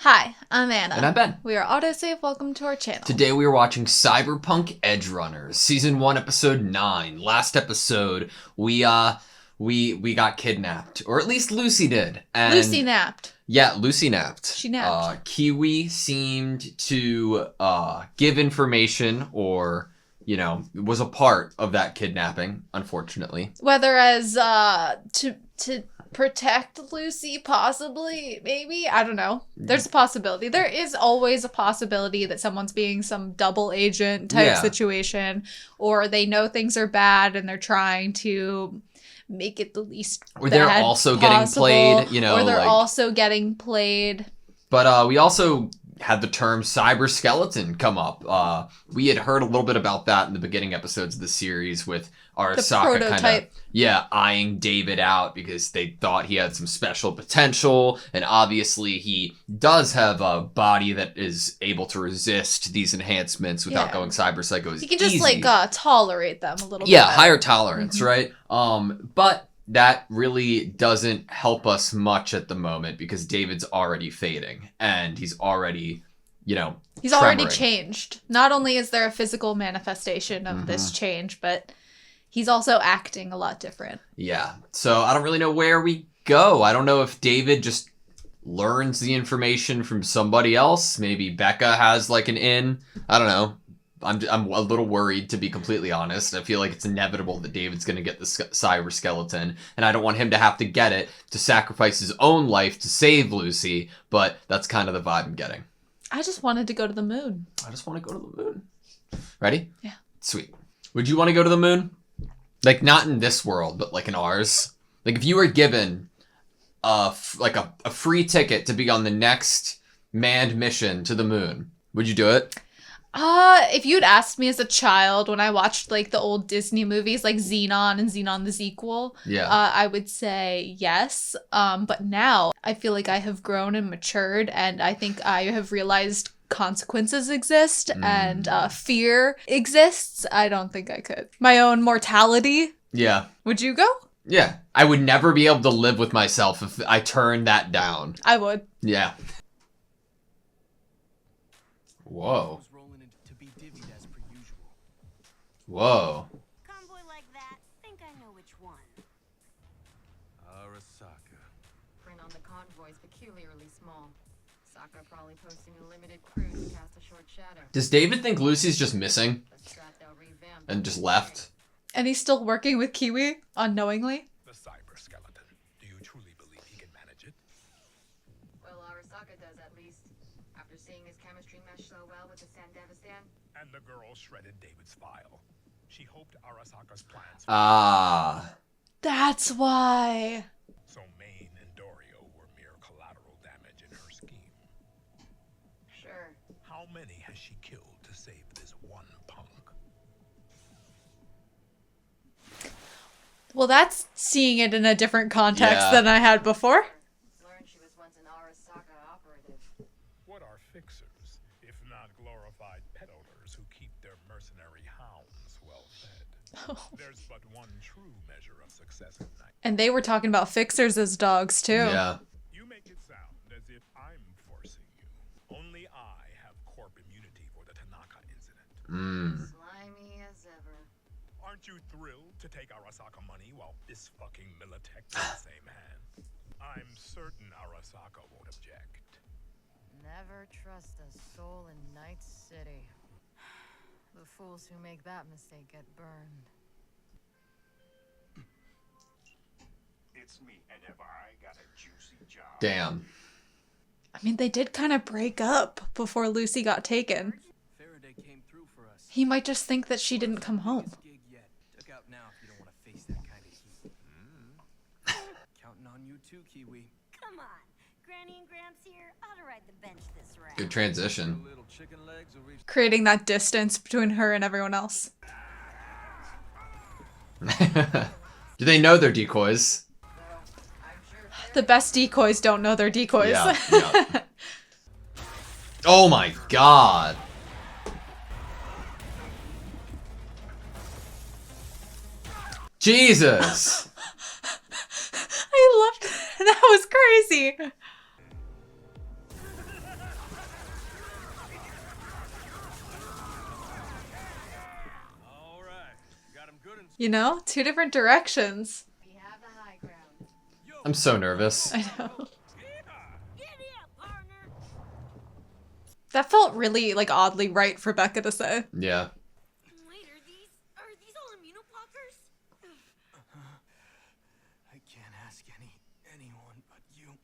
Hi, I'm Anna. And I'm Ben. We are AutoSave. Welcome to our channel. Today we are watching CyberPunk Edgerunners, Season 1, Episode 9. Last episode, we got kidnapped. Or at least Lucy did. And Lucy napped. Yeah, Lucy napped. She napped. Kiwi seemed to give information or, was a part of that kidnapping, unfortunately. Whether as to protect Lucy, possibly, maybe? I don't know. There's a possibility. There is always a possibility that someone's being some double agent type situation, or they know things are bad and they're trying to make it the least or they're bad also possible, getting played, or they're also getting played. But we also had the term cyber skeleton come up. We had heard a little bit about that in the beginning episodes of the series with Arasaka kind of eyeing David out because they thought he had some special potential, and obviously he does have a body that is able to resist these enhancements without going cyber psycho. He can just tolerate them a little bit. Yeah, higher tolerance, right? But that really doesn't help us much at the moment because David's already fading and he's already, he's already changed. Not only is there a physical manifestation of this change, but he's also acting a lot different. Yeah. So I don't really know where we go. I don't know if David just learns the information from somebody else. Maybe Becca has like an in. I don't know. I'm a little worried, to be completely honest. I feel like it's inevitable that David's going to get the cyber skeleton, and I don't want him to have to get it to sacrifice his own life to save Lucy, but that's kind of the vibe I'm getting. I just wanted to go to the moon. I just want to go to the moon. Ready? Yeah. Sweet. Would you want to go to the moon? Like, not in this world, but like in ours? Like, if you were given a free ticket to be on the next manned mission to the moon, would you do it? If you'd asked me as a child when I watched like the old Disney movies like Xenon and Xenon the Sequel, I would say yes. But now I feel like I have grown and matured, and I think I have realized consequences exist and fear exists. I don't think I could. My own mortality. Yeah. Would you go? Yeah. I would never be able to live with myself if I turned that down. I would. Yeah. Whoa. Whoa. Convoy like that, think I know which one. Arasaka. Print on the convoy is peculiarly small. Saka probably posting a limited crew to cast a short shadow. Does David think Lucy's just missing? And just left? And he's still working with Kiwi unknowingly? The cyber skeleton. Do you truly believe he can manage it? Well, Arasaka does at least. After seeing his chemistry mesh so well with the Sandevistan. And the girl shredded David's file. She hoped Arasaka's plans. That's why. So Maine and Dorio were mere collateral damage in her scheme. Sure. How many has she killed to save this one punk? Well, that's seeing it in a different context than I had before. Learned she was once an Arasaka operative. What are fixers, if not glorified peddlers who keep their mercenary hounds well fed? There's but one true measure of success at night. And they were talking about fixers as dogs, too. Yeah. You make it sound as if I'm forcing you. Only I have corp immunity for the Tanaka incident. Slimy as ever. Aren't you thrilled to take Arasaka money while this fucking Militech's in the same hand? I'm certain Arasaka won't object. Never trust a soul in Night City. The fools who make that mistake get burned. It's me, and if I got a juicy job. Damn. I mean, they did kind of break up before Lucy got taken. Faraday came through for us. He might just think that she didn't come home. Gig yet. Look out now if you don't want to face that kind of heat. Counting on you too, Kiwi. Come on. Granny and Gramps here. Ought to ride the bench this round. Good transition. Little chicken legs will reach. Creating that distance between her and everyone else. Do they know they're decoys? The best decoys don't know they're decoys. Yeah. Oh my god. Jesus. I loved that. That was crazy. You know? 2 different directions. We have the high ground. I'm so nervous. I know. That felt really, like, oddly right for Becca to say. Yeah. Wait, are these all immunoblockers? I can't ask anyone but you.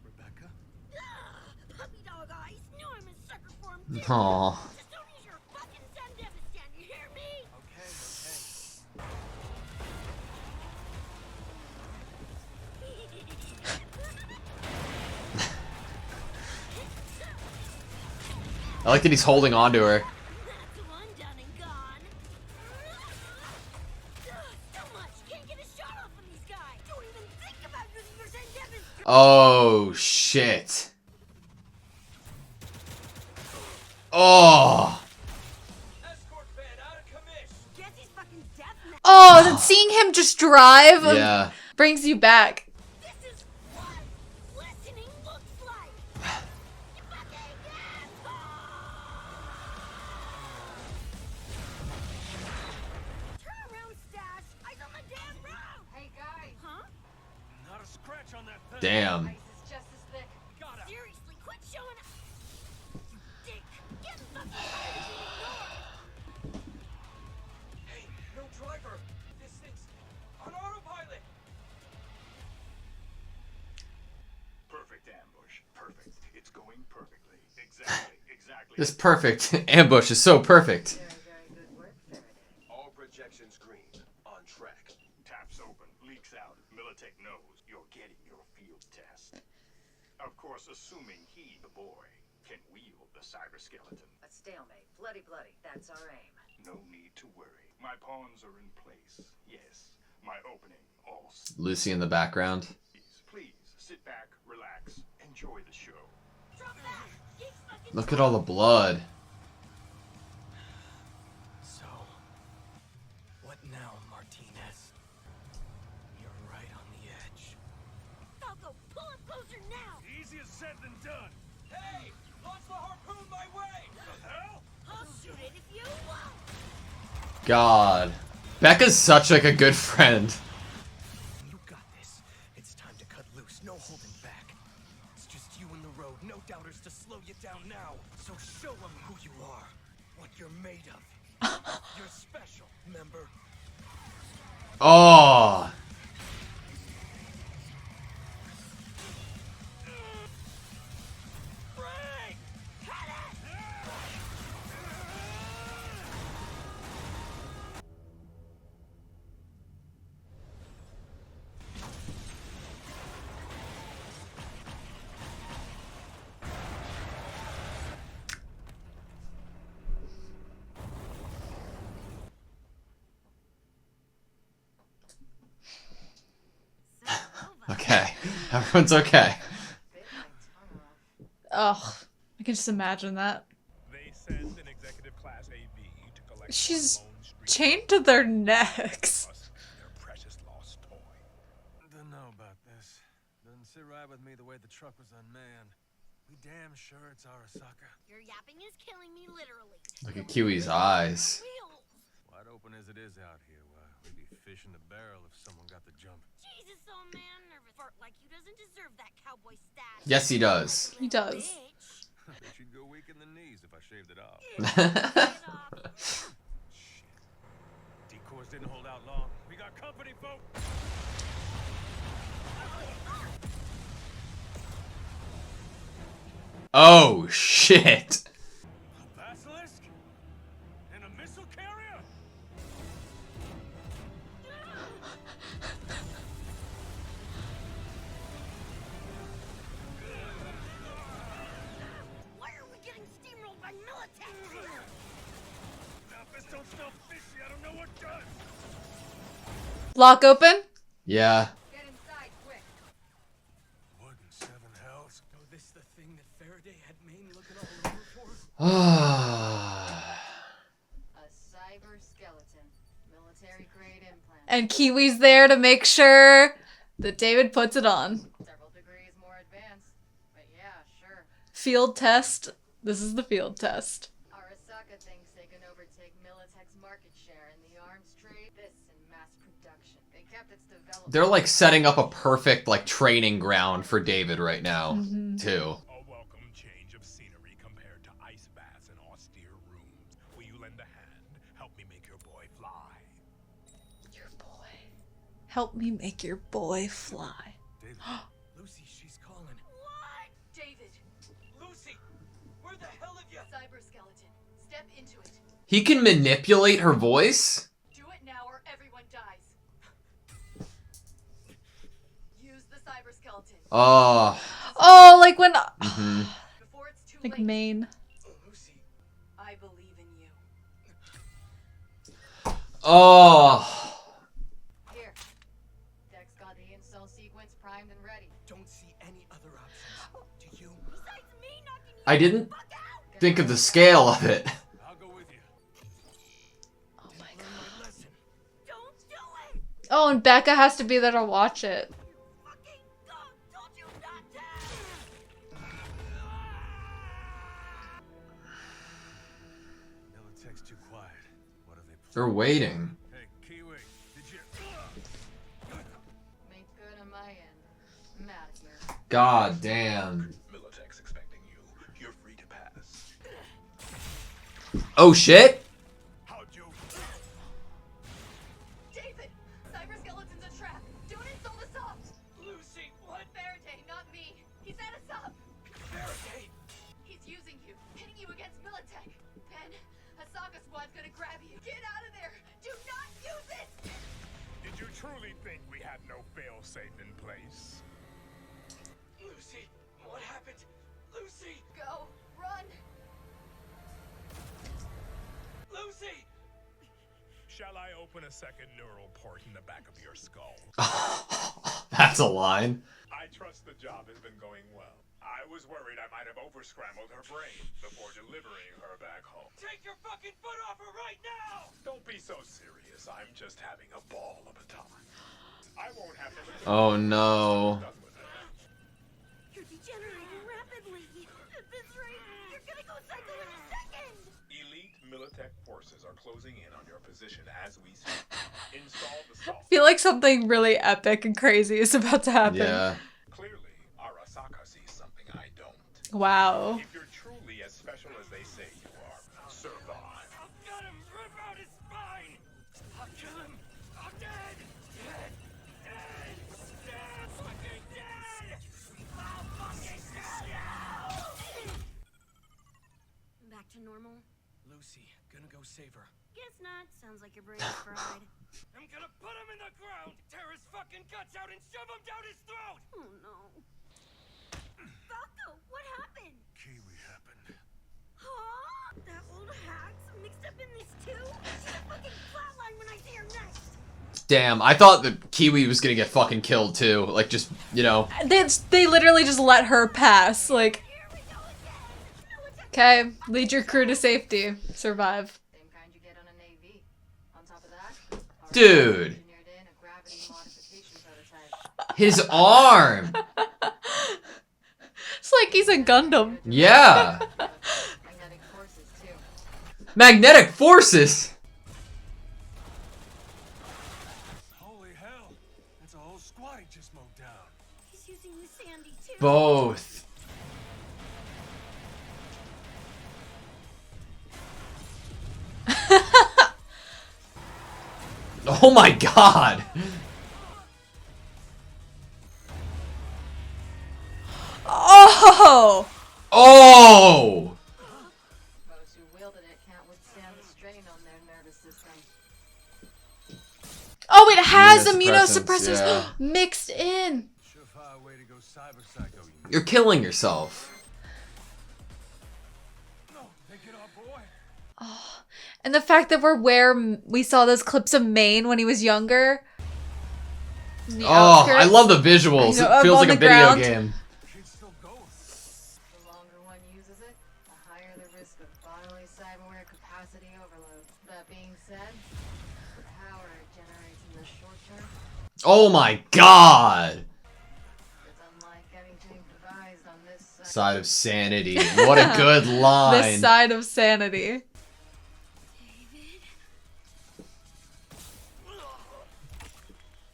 Rebecca? Puppy dog eyes. No, I'm a sucker for him. Aww. Just don't use your fucking Zen-Devastator, you hear me? Okay. I like that he's holding on to her. That's one done and gone. So much. Can't get a shot off on these guys. Don't even think about using your Zen-Devastator. Oh, shit. Oh. Escort van out of commission. Jesse's fucking death now. Oh, then seeing him just drive Yeah. brings you back. This is what listening looks like. You fucking asshole! Turn around, Stash. Eyes on the damn road. Hey, guys. Huh? Not a scratch on that pedal. Damn. Ice is just as thick. Got him. Seriously, quit showing up. You dick. Get fucking tired of being ignored. Hey, no driver. This thing's on autopilot. Perfect ambush. Perfect. It's going perfectly. Exactly. This perfect ambush is so perfect. Very good work, Faraday. All projections green. On track. Taps open. Leaks out. Militech knows you're getting your field test. Of course, assuming he, the boy, can wield the cyber skeleton. A stalemate. Bloody. That's our aim. No need to worry. My pawns are in place. Yes. My opening all Lucy in the background. Please sit back, relax, enjoy the show. Drop that. Keep fucking Look at all the blood. So, what now, Martinez? You're right on the edge. Falco, pull up closer now. Easier said than done. Hey! Launch the harpoon my way! The hell? I'll shoot it if you won't. God. Becca's such like a good friend. You got this. It's time to cut loose. No holding back. It's just you in the road. No doubters to slow you down now. So show them who you are. What you're made of. You're special, member. Oh. Break! Cut it! Okay. Everyone's okay. Ugh. I can just imagine that. They send an executive class AV to collect She's Lone Street chained to their necks. plus their precious lost toy. Don't know about this. Doesn't sit right with me the way the truck was unmanned. We damn sure it's Arasaka. Your yapping is killing me, literally. Look at Kiwi's eyes. Wheels. Wide open as it is out here, we'd be fishing the barrel if someone got the jump. Jesus, oh man, nervous. Fart like you doesn't deserve that cowboy stash. Yes, he does. He does. Bitch. Bet you'd go weak in the knees if I shaved it off. Get off. Shit. Decoys didn't hold out long. We got company, folks. Oh, shit. A basilisk? And a missile carrier? Why are we getting steamrolled by Militech? Now, if this don't smell fishy, I don't know what does. Lock open? Yeah. Get inside, quick. What in seven hells? Oh, this the thing that Faraday had Maine looking all over for? A cyber skeleton. Military grade implant. And Kiwi's there to make sure that David puts it on. Several degrees more advanced. Field test. This is the field test. Arasaka thinks they can overtake Militech's market share in the arms trade. This in mass production. They kept its development. They're like setting up a perfect like training ground for David right now, too. A welcome change of scenery compared to ice baths and austere rooms. Will you lend a hand? Help me make your boy fly. Your boy. Help me make your boy fly. David. Lucy, she's calling. What? David, Lucy, where the hell have you? cyber skeleton, step into it. He can manipulate her voice? Do it now or everyone dies. Use the cyber skeleton Oh. Oh, like when... before it's too Like late. Maine. Lucy. I believe in you. Oh. Here. Dex got the install sequence primed and ready. Don't see any other options. Do you? Besides me knocking you I didn't fuck out. think of the scale of it. I'll go with you. Oh my Learn god. my lesson. Don't do it. Oh, and Becca has to be there to watch it. Fucking dog told you not to. Militech's too quiet. What are they? They're waiting. Hey, Kiwi, did you? Make good on my end. I'm out of here. God damn. Militech's expecting you. You're free to pass. Oh shit? How'd you? David, cyber skeleton's a trap. Don't insult us up. Lucy, what? Faraday, not me. He set us up. Faraday. He's using you, pitting you against Militech. Then Asaka squad's gonna grab you. Get out of there. Do not use it. Did you truly think we had no fail-safe in place? Lucy, what happened? Lucy. Go. Run. Lucy. Shall I open a second neural port in the back of your skull? That's a line. I trust the job has been going well. I was worried I might have over-scrambled her brain before delivering her back home. Take your fucking foot off her right now! Don't be so serious. I'm just having a ball of a time. I won't have to listen Oh no. done with it. You're degenerating rapidly. At this rate, you're gonna go psycho in a second. Elite Militech forces are closing in on your position as we speak. Install the salt. I feel like something really epic and crazy is about to happen. Yeah. Clearly, Arasaka sees something I don't. Wow. If you're truly as special as they say you are, survive. I'll gut him! Rip out his spine! I'll kill him! I'm dead! Dead! Dead! Dead! Fucking dead! I'll fucking kill you! Back to normal? Lucy, gonna go save her. Guess not. Sounds like your brain is fried. I'm gonna put him in the ground, tear his fucking guts out, and shove him down his throat! Oh no. Falco, what happened? Kiwi happened. Huh? That old hack's mixed up in this too? She's a fucking flatline when I see her next. Damn, I thought that Kiwi was gonna get fucking killed too. Like just, you know. They literally just let her pass. Like, Here we go again. okay, lead your crew to safety. Survive. Same kind you get on an AV. On top of that, Arasaka Dude. engineered in a gravity modification prototype. His arm. It's like he's a Gundam. Yeah. Magnetic forces too. Magnetic forces. Holy hell! That's a whole squad he just mowed down. He's using the Sandy too. Both. Oh my god. Oh! Oh! Those who wielded it can't withstand the strain on their nervous system. Oh, it has Immunosuppressants, immunosuppressors yeah. mixed in. Surefire way to go cyber psycho, you know. You're killing yourself. No, take it off, boy. And the fact that we saw those clips of Maine when he was younger. In the Oh, I outskirts. love the visuals. I know, It up feels on like a the video ground. game. Kid still goes. The longer one uses it, the higher the risk of bodily cyberware capacity overload. That being said, the power it generates in the short term Oh my god. is unlike anything devised on this side. Side of sanity. What a good line. This side of sanity.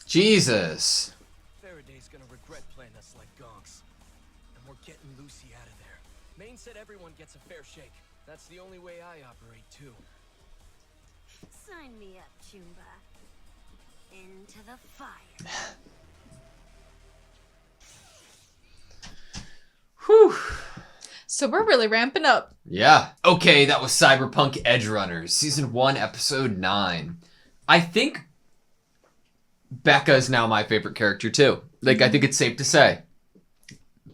Jesus. Faraday's gonna regret playing us like gonks. And we're getting Lucy out of there. Maine said everyone gets a fair shake. That's the only way I operate, too. Sign me up, Chumba. Into the fire. Whew. So we're really ramping up. Yeah. Okay, that was CyberPunk Edgerunners, Season 1, Episode 9. I think Becca is now my favorite character, too. Like, I think it's safe to say.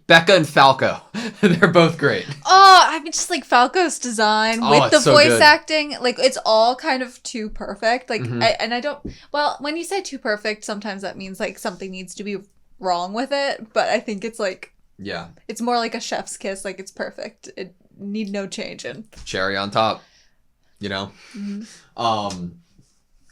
Becca and Falco. They're both great. Oh, I mean, just like Falco's design with the so voice good. acting, like it's all kind of too perfect. Like, Mhm. I don't. Well, when you say too perfect, sometimes that means like something needs to be wrong with it. But I think it's like Yeah. it's more like a chef's kiss. Like it's perfect. It need no change in. Cherry on top. You know? Mhm.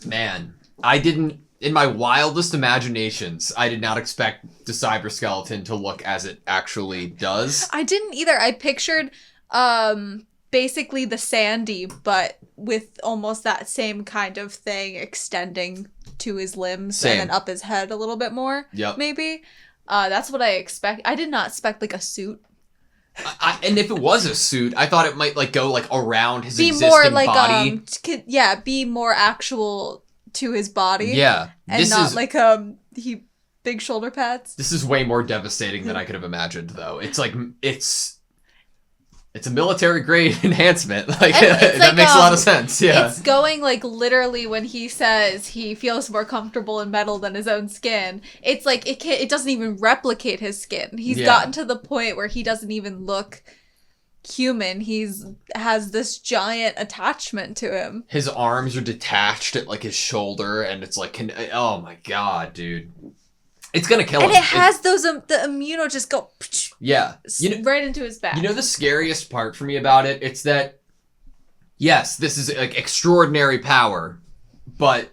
Man, I didn't, in my wildest imaginations, I did not expect the cyber skeleton to look as it actually does. I didn't either. I pictured basically the Sandy, but with almost that same kind of thing extending to his limbs Same. and then up his head a little bit more. Yep. Maybe. That's what I expect. I did not expect like a suit. And if it was a suit, I thought it might like go like around his Be existing more like body. be more actual to his body. Yeah. And This not is like he big shoulder pads. this is way more devastating than I could have imagined, though. It's like it's a military grade enhancement. Like And it's that like, makes a lot of sense. Yeah. It's going like literally when he says he feels more comfortable in metal than his own skin. It's like it doesn't even replicate his skin. He's Yeah. gotten to the point where he doesn't even look human. Has this giant attachment to him. His arms are detached at like his shoulder, and it's like, oh my god, dude, it's gonna kill him. And it has those the immuno just go Yeah. right into his back. You know the scariest part for me about it? It's that, yes, this is like extraordinary power, but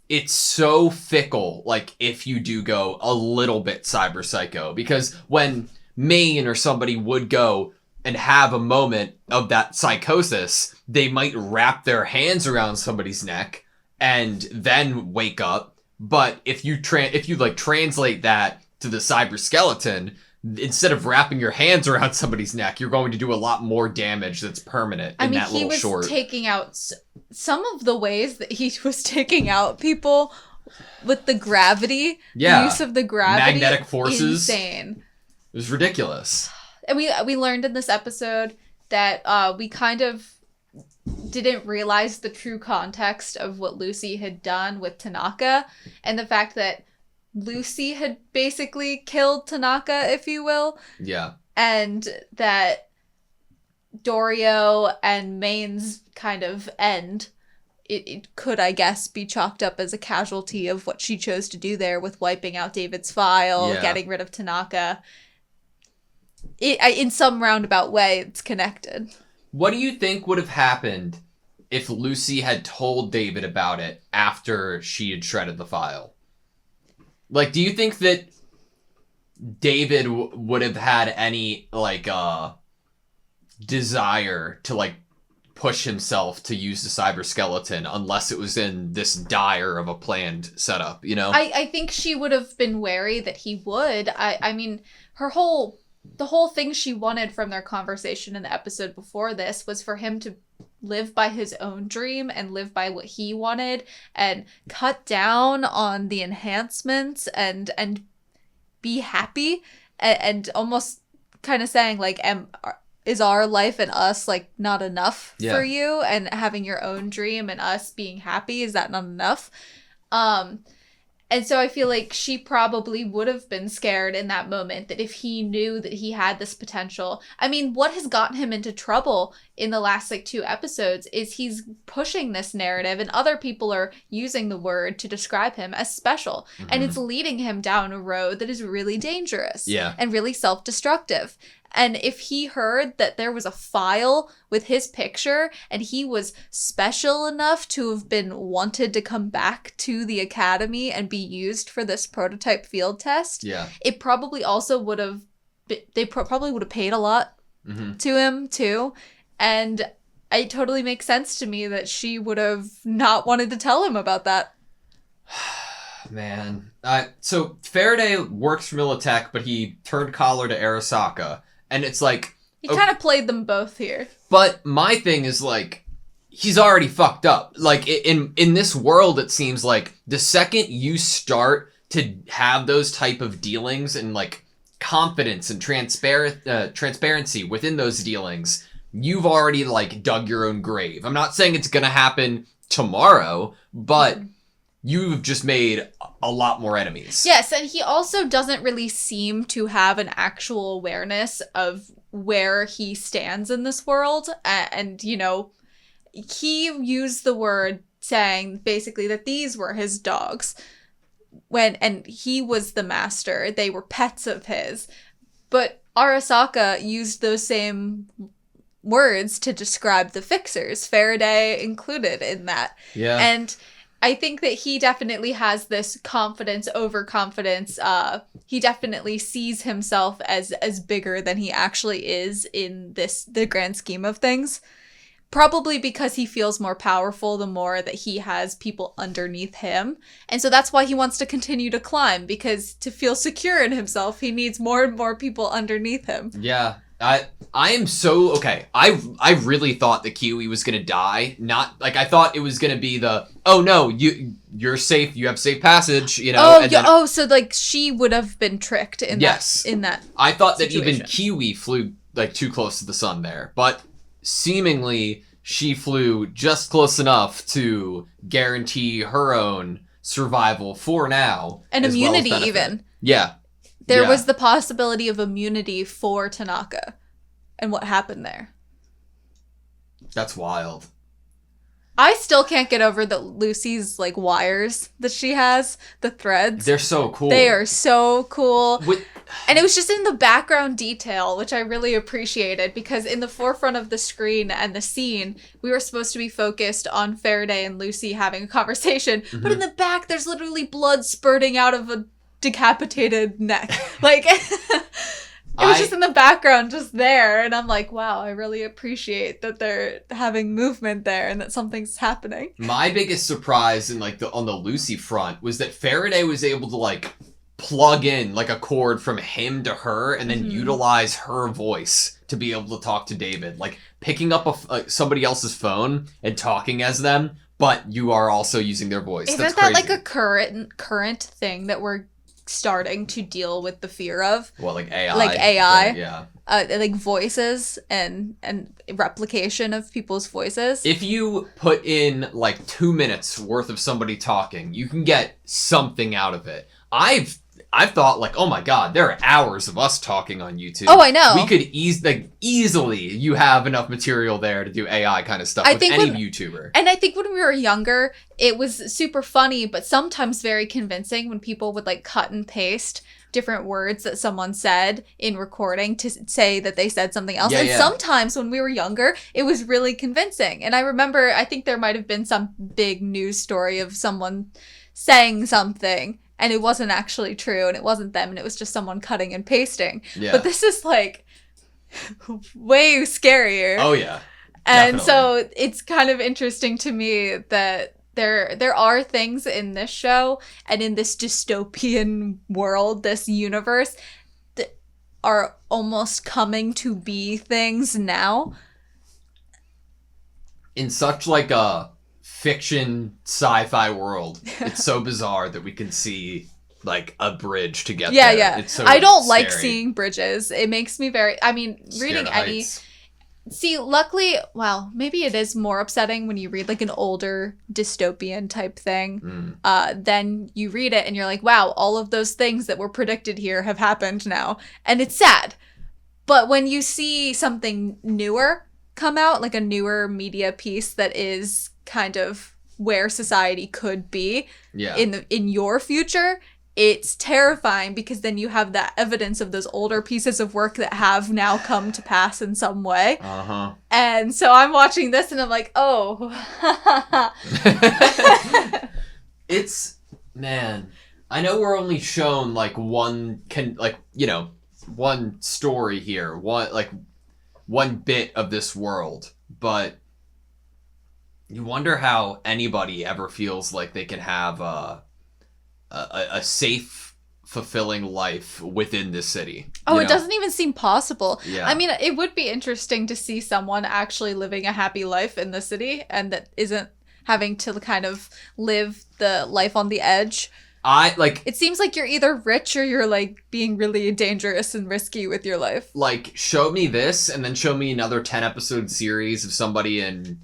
it's so fickle, like if you do go a little bit cyber psycho. Because when Maine or somebody would go and have a moment of that psychosis, they might wrap their hands around somebody's neck and then wake up. But if you like translate that to the cyber skeleton, instead of wrapping your hands around somebody's neck, you're going to do a lot more damage that's permanent in that little short. He was taking out some of the ways that he was taking out people with the gravity. Yeah. The use of the gravity. Magnetic forces. Insane. It was ridiculous. And we learned in this episode that we kind of didn't realize the true context of what Lucy had done with Tanaka, and the fact that Lucy had basically killed Tanaka, if you will. Yeah. And that Dorio and Maine's kind of end, it could, I guess, be chalked up as a casualty of what she chose to do there with wiping out David's file, Yeah. getting rid of Tanaka. In some roundabout way, it's connected. What do you think would have happened if Lucy had told David about it after she had shredded the file? Like, do you think that David would have had any, like, desire to, like, push himself to use the cyber skeleton unless it was in this dire of a planned setup, you know? I think she would have been wary that he would. I mean, the whole thing she wanted from their conversation in the episode before this was for him to live by his own dream and live by what he wanted and cut down on the enhancements and be happy and almost kind of saying like, is our life and us like not enough for you, and having your own dream and us being happy, is that not enough? And so I feel like she probably would have been scared in that moment that if he knew that he had this potential. I mean, what has gotten him into trouble in the last like 2 episodes is he's pushing this narrative and other people are using the word to describe him as special. Mm-hmm. And it's leading him down a road that is really dangerous and really self-destructive. And if he heard that there was a file with his picture and he was special enough to have been wanted to come back to the academy and be used for this prototype field test, it probably also would have they probably would have paid a lot to him too, and it totally makes sense to me that she would have not wanted to tell him about that. Man. So Faraday works for Militech, but he turned collar to Arasaka. And it's like... He kind of played them both here. But my thing is like, he's already fucked up. Like, in this world, it seems like the second you start to have those type of dealings and like confidence and transparency within those dealings, you've already like dug your own grave. I'm not saying it's gonna happen tomorrow, but... You've just made a lot more enemies. Yes, and he also doesn't really seem to have an actual awareness of where he stands in this world. And, you know, he used the word saying basically that these were his dogs. And he was the master. They were pets of his. But Arasaka used those same words to describe the fixers, Faraday included in that. Yeah. And I think that he definitely has this confidence, overconfidence. He definitely sees himself as bigger than he actually is in the grand scheme of things. Probably because he feels more powerful the more that he has people underneath him. And so that's why he wants to continue to climb, because to feel secure in himself, he needs more and more people underneath him. Yeah. I am so... Okay, I really thought that Kiwi was gonna die. Not... Like, I thought it was gonna be the... Oh, no, you're safe. You have safe passage, you know? So, like, she would have been tricked in that I thought situation. that even Kiwi flew, like, too close to the sun there. But seemingly, she flew just close enough to guarantee her own survival for now. And as immunity, well as benefit. even. Yeah. There was the possibility of immunity for Tanaka. And what happened there? That's wild. I still can't get over that Lucy's, like, wires that she has, the threads. They're so cool. They are so cool. And it was just in the background detail, which I really appreciated, because in the forefront of the screen and the scene, we were supposed to be focused on Faraday and Lucy having a conversation, but in the back, there's literally blood spurting out of a decapitated neck. Like, it was just in the background, just there, and I'm like, wow, I really appreciate that they're having movement there and that something's happening. My biggest surprise in like on the Lucy front was that Faraday was able to like plug in like a cord from him to her and then utilize her voice to be able to talk to David, like picking up somebody else's phone and talking as them, but you are also using their voice. Isn't That's that crazy. like a current thing that we're starting to deal with the fear of? Well, like AI. Like AI. Yeah. Like voices and replication of people's voices. If you put in like 2 minutes worth of somebody talking, you can get something out of it. I've thought like, oh my god, there are hours of us talking on YouTube. Oh, I know. We could easily, you have enough material there to do AI kind of stuff with any YouTuber. And I think when we were younger, it was super funny, but sometimes very convincing when people would like cut and paste different words that someone said in recording to say that they said something else. Sometimes when we were younger, it was really convincing. And I remember, I think there might have been some big news story of someone saying something and it wasn't actually true, and it wasn't them, and it was just someone cutting and pasting. Yeah. But this is, like, way scarier. Oh, yeah. And so it's kind of interesting to me that there are things in this show and in this dystopian world, this universe, that are almost coming to be things now. In such, like, a fiction sci-fi world, it's so bizarre that we can see like a bridge to get there. Yeah. It's so I don't scary. like seeing bridges. It makes me very, I mean, reading any see, luckily, well, maybe it is more upsetting when you read like an older dystopian type thing. Then you read it and you're like, wow, all of those things that were predicted here have happened now, and it's sad. But when you see something newer come out, like a newer media piece that is kind of where society could be in your future, it's terrifying, because then you have that evidence of those older pieces of work that have now come to pass in some way. And so I'm watching this and I'm like, oh. It's, man, I know we're only shown like one one story here, one bit of this world, but you wonder how anybody ever feels like they can have a safe, fulfilling life within this city. Oh, it doesn't even seem possible. Yeah. I mean, it would be interesting to see someone actually living a happy life in the city and that isn't having to kind of live the life on the edge. It seems like you're either rich or you're like being really dangerous and risky with your life. Like, show me this and then show me another 10-episode series of somebody in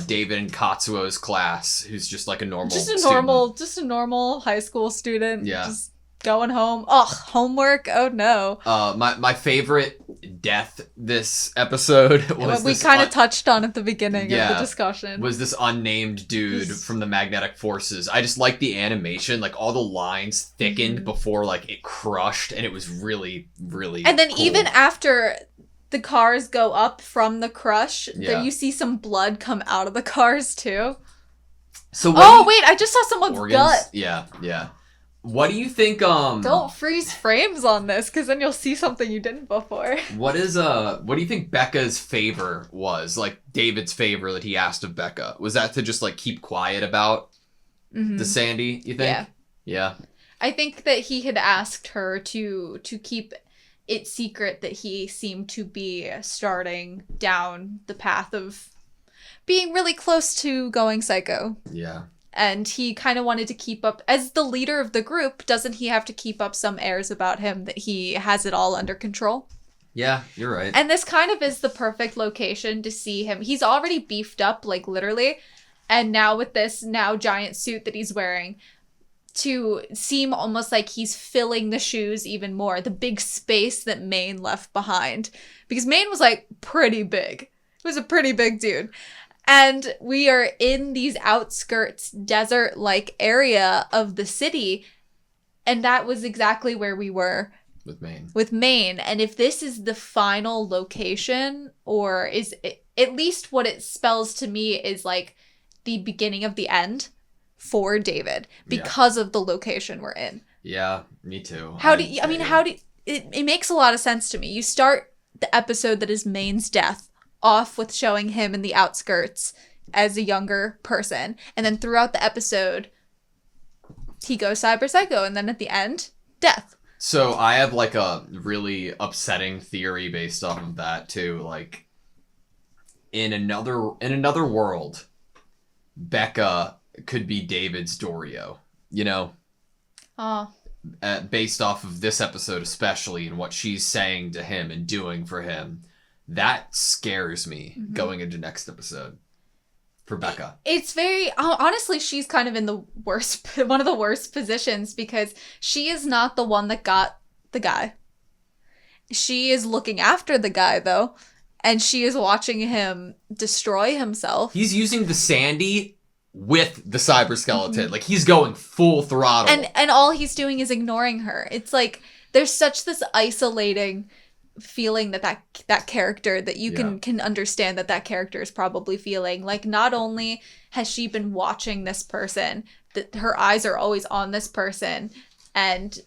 David and Katsuo's class who's just like a normal student. Just a normal high school student. Yeah. Just going home. Ugh, homework. Oh no. My favorite death this episode was we kind of touched on at the beginning of the discussion. Was this unnamed dude from the magnetic forces. I just like the animation, like all the lines thickened before like it crushed, and it was really, really And then cool. even after the cars go up from the crush, then you see some blood come out of the cars too. So wait, I just saw someone's gut. Yeah. What do you think, Don't freeze frames on this, because then you'll see something you didn't before. what do you think Becca's favor was? Like, David's favor that he asked of Becca? Was that to just, like, keep quiet about the Sandy, you think? Yeah. I think that he had asked her to keep it secret that he seemed to be starting down the path of being really close to going psycho. Yeah. And he kind of wanted to keep up, as the leader of the group, doesn't he have to keep up some airs about him that he has it all under control? Yeah, you're right. And this kind of is the perfect location to see him. He's already beefed up, like literally. And now with this giant suit that he's wearing, to seem almost like he's filling the shoes even more. The big space that Maine left behind. Because Maine was like pretty big. He was a pretty big dude. And we are in these outskirts, desert-like area of the city. And that was exactly where we were. With Maine. And if this is the final location, or is it, at least what it spells to me is like the beginning of the end for David. Because of the location we're in. Yeah, me too. It makes a lot of sense to me. You start the episode that is Maine's death off with showing him in the outskirts as a younger person. And then throughout the episode, he goes cyber psycho. And then at the end, death. So I have like a really upsetting theory based off of that too. Like, in another world, Becca could be David's Dorio, you know? Oh. Based off of this episode especially, and what she's saying to him and doing for him. That scares me going into next episode for Becca. It's very, honestly, she's kind of in the one of the worst positions, because she is not the one that got the guy. She is looking after the guy, though, and she is watching him destroy himself. He's using the Sandy with the cyber skeleton. Like, he's going full throttle. And all he's doing is ignoring her. It's like, there's such this isolating feeling that character that you can understand that character is probably feeling. Like, not only has she been watching this person, that her eyes are always on this person, and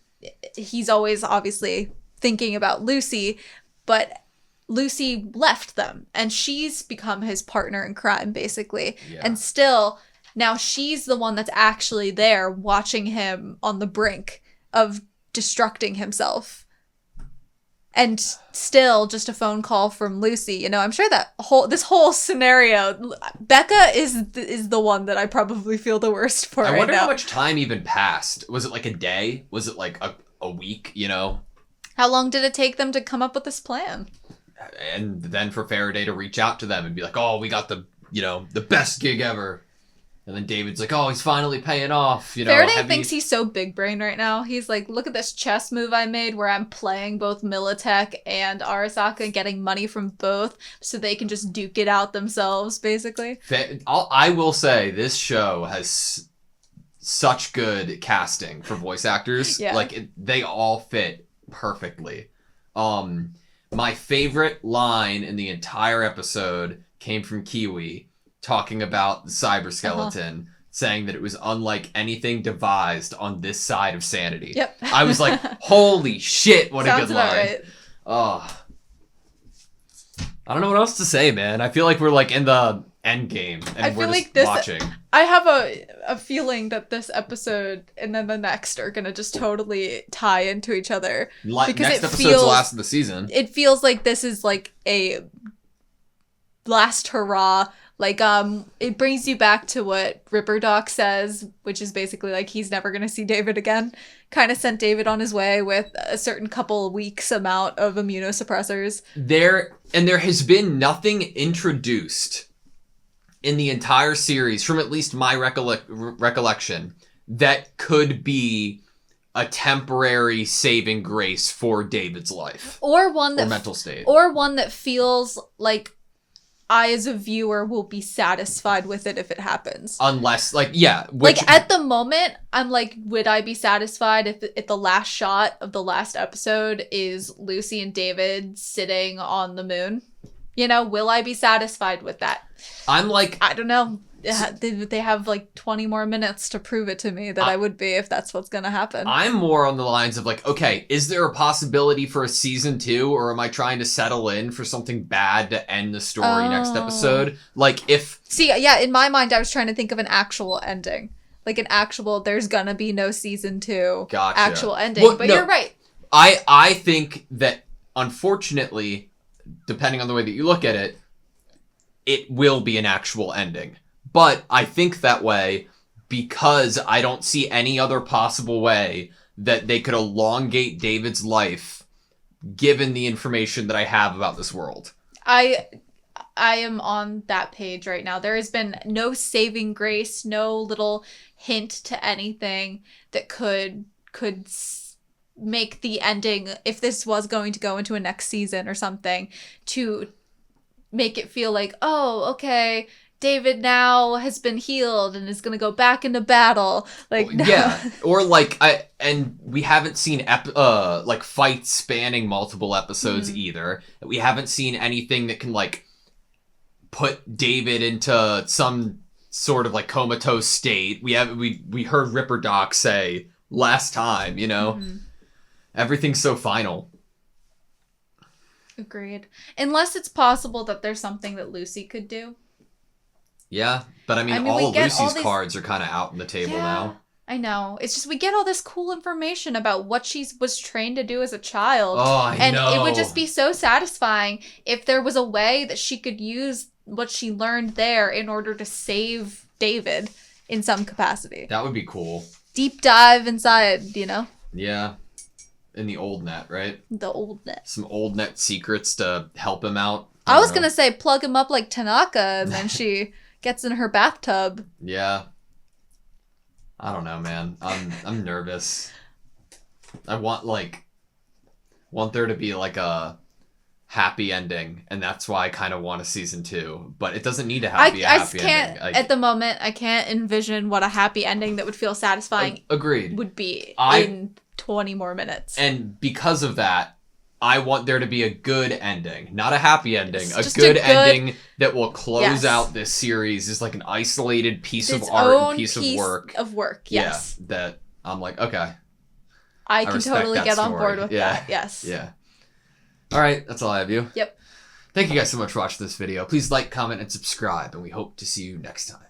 he's always obviously thinking about Lucy, but Lucy left them and she's become his partner in crime basically. And still now she's the one that's actually there watching him on the brink of destructing himself. And still just a phone call from Lucy. You know, I'm sure that this whole scenario, Becca is the one that I probably feel the worst for right now. I wonder how much time even passed. Was it like a day? Was it like a week, you know? How long did it take them to come up with this plan? And then for Faraday to reach out to them and be like, oh, we got the best gig ever. And then David's like, oh, he's finally paying off. You know, Faraday thinks he's so big brain right now. He's like, look at this chess move I made where I'm playing both Militech and Arasaka, getting money from both so they can just duke it out themselves, basically. I will say this show has such good casting for voice actors. Yeah. Like, they all fit perfectly. My favorite line in the entire episode came from Kiwi, talking about the cyber skeleton, saying that it was unlike anything devised on this side of sanity. Yep. I was like, holy shit, what a good line. Right. Oh. I don't know what else to say, man. I feel like we're like in the end game and we're just watching. I have a feeling that this episode and then the next are gonna just totally tie into each other. Because next episode's the last of the season. It feels like this is like a last hurrah. Like, it brings you back to what Ripperdoc says, which is basically like he's never gonna see David again. Kind of sent David on his way with a certain couple weeks amount of immunosuppressors. There has been nothing introduced in the entire series, from at least my recollection, that could be a temporary saving grace for David's life. Or one that... Or mental state. Or one that feels like I, as a viewer, will be satisfied with it if it happens. Unless, like, yeah. Like, at the moment, I'm like, would I be satisfied if the last shot of the last episode is Lucy and David sitting on the moon? You know, will I be satisfied with that? I'm like... I don't know. They have like 20 more minutes to prove it to me that I would be if that's what's going to happen. I'm more on the lines of like, okay, is there a possibility for a season 2, or am I trying to settle in for something bad to end the story next episode? Like if... See, yeah, in my mind, I was trying to think of an actual ending. Like an actual, there's gonna be no season 2 gotcha. Actual ending. Well, but no, you're right. I think that, unfortunately, depending on the way that you look at it, it will be an actual ending. But I think that way because I don't see any other possible way that they could elongate David's life given the information that I have about this world. I am on that page right now. There has been no saving grace, no little hint to anything that could make the ending, if this was going to go into a next season or something, to make it feel like, oh, okay, David now has been healed and is going to go back into battle. Like, no. Yeah. Or like, we haven't seen like fights spanning multiple episodes either. We haven't seen anything that can like put David into some sort of like comatose state. We heard Ripperdoc say last time, you know, everything's so final. Agreed. Unless it's possible that there's something that Lucy could do. Yeah, but I mean all of Lucy's cards are kind of out on the table now. I know. It's just we get all this cool information about what she was trained to do as a child. Oh, I know. And it would just be so satisfying if there was a way that she could use what she learned there in order to save David in some capacity. That would be cool. Deep dive inside, you know? Yeah. In the old net, right? The old net. Some old net secrets to help him out. I was going to say plug him up like Tanaka and then she gets in her bathtub. Yeah. I don't know, man. I'm nervous. I want there to be like a happy ending, and that's why I kind of want a season 2. But it doesn't need to have be a happy ending. At the moment, I can't envision what a happy ending that would feel satisfying. Agreed. Would be in 20 more minutes. And because of that, I want there to be a good ending, not a happy ending. A good ending that will close out this series as like an isolated piece of art, piece of work. Yes. Yeah, that I'm like, okay. I can totally get on board with that. Yes. Yeah. All right, that's all I have you. Yep. Thank you guys so much for watching this video. Please like, comment, and subscribe, and we hope to see you next time.